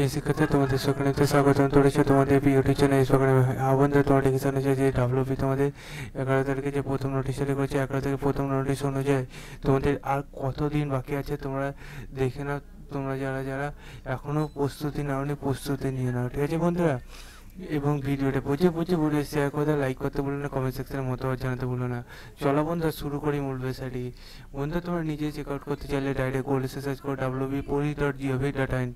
এই শিক্ষার্থী তোমাদের সকলকে স্বাগতম করেছে তোমাদের ইউটিউব চ্যানেল সকালে বন্ধুরা তোমাদের নোটিফিকেশন আছে যে ডাব্লিউপি তোমাদের 11 তারিখে যে প্রথম নোটিশ জারি করেছে 11 থেকে প্রথম নোটিশ অনুযায়ী তোমাদের আর কতদিন বাকি আছে তোমরা দেখে নাও। তোমরা যারা যারা এখনো প্রস্তুতি নাওনি প্রস্তুতি নিয়ে নাও, ঠিক আছে বন্ধুরা। এবং ভিডিওটা বুঝে বুঝে শেয়ার করে দাও, লাইক করতে ভুলো না, কমেন্ট সেকশনে মতামত জানাতে ভুলো না। চলো বন্ধুরা শুরু করি মূল বিষয়টি। বন্ধুরা তোমরা নিজে চেক আউট করতে চাইলে ডাইরেক্ট গুগলে সার্চ করো wp.poli.gov.in।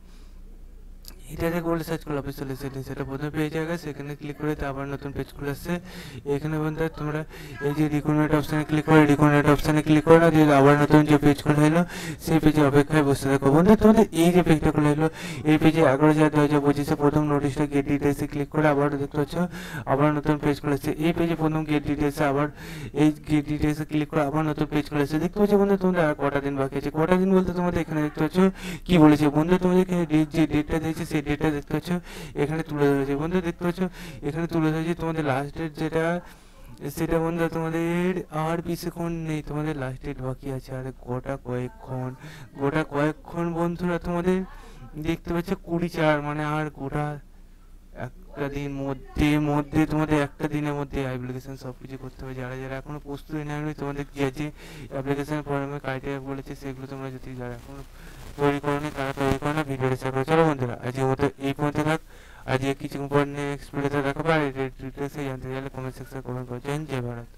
এটাতে গোল্ড সার্চ করলে অফিসিয়াল সেটিং সেটা প্রথমে পেয়ে যাবে, সেখানে ক্লিক করে আবার নতুন পেজ খুলে আসছে। এখানে বন্ধুরা তোমরা এই যে রিকমেন্ড অপশানে ক্লিক করে রিকমেন্ড অপশানে ক্লিক করে না দিয়ে আবার নতুন যে পেজ খুলে এলো সেই পেজে অপেক্ষায় বসে থাকো। বন্ধুরা তোমাদের এই যে পেজটা খুলে এলো এই পেজে 11/2025 প্রথম নোটিশটা গেট ডিটেলসে ক্লিক করে আবার দেখতে পাচ্ছ আবার নতুন পেজ খুলে আসছে। এই পেজে প্রথম গেট ডিটেলসে আবার এই গেট ডিটেলসে ক্লিক করে আবার নতুন পেজ খুলে আসছে। দেখতে পাচ্ছ বন্ধুরা তোমাদের আর কটা দিন বাকি আছে। কটা দিন বলতে তোমাদের এখানে দেখতে পাচ্ছ কি বলেছে বন্ধুরা, তোমাদের এখানে যে ডেটটা দিয়েছে সেই ডেটটা দেখতে পাচ্ছ এখানে তুলে ধরেছে। বন্ধুরা দেখতে পাচ্ছ এখানে তুলে ধরেছে তোমাদের লাস্ট ডেট যেটা সেটা বন্ধুরা তোমাদের আর বেশিক্ষণ নেই, তোমাদের লাস্ট ডেট বাকি আছে আর গোটা কয়েকক্ষণ বন্ধুরা তোমাদের দেখতে পাচ্ছ 20/4 মানে আর গোটা একটা দিন মধ্যে তোমাদের একটা দিনের মধ্যে অ্যাপ্লিকেশন সব কিছু করতে হবে। যারা যারা এখনো প্রস্তুতি নেয়নি তোমাদের যে অ্যাপ্লিকেশন ফর্মে ক্রাইটেরিয়া বলেছে সেগুলো তোমরা যদি যারা এখনো তৈরি করোনি তারা তৈরি করো না, ভিডিওটা শেয়ার করো। চলো বন্ধুরা আজকের মতো এই পর্যন্ত থাক। আজকে কিছু পর নেক্সট ভিডিওতে দেখাবো। আর ডিটেলসে জানতে চাইলে কমেন্ট সেকশনে কমেন্ট করো। জয় হিন্দ, জয় ভারত।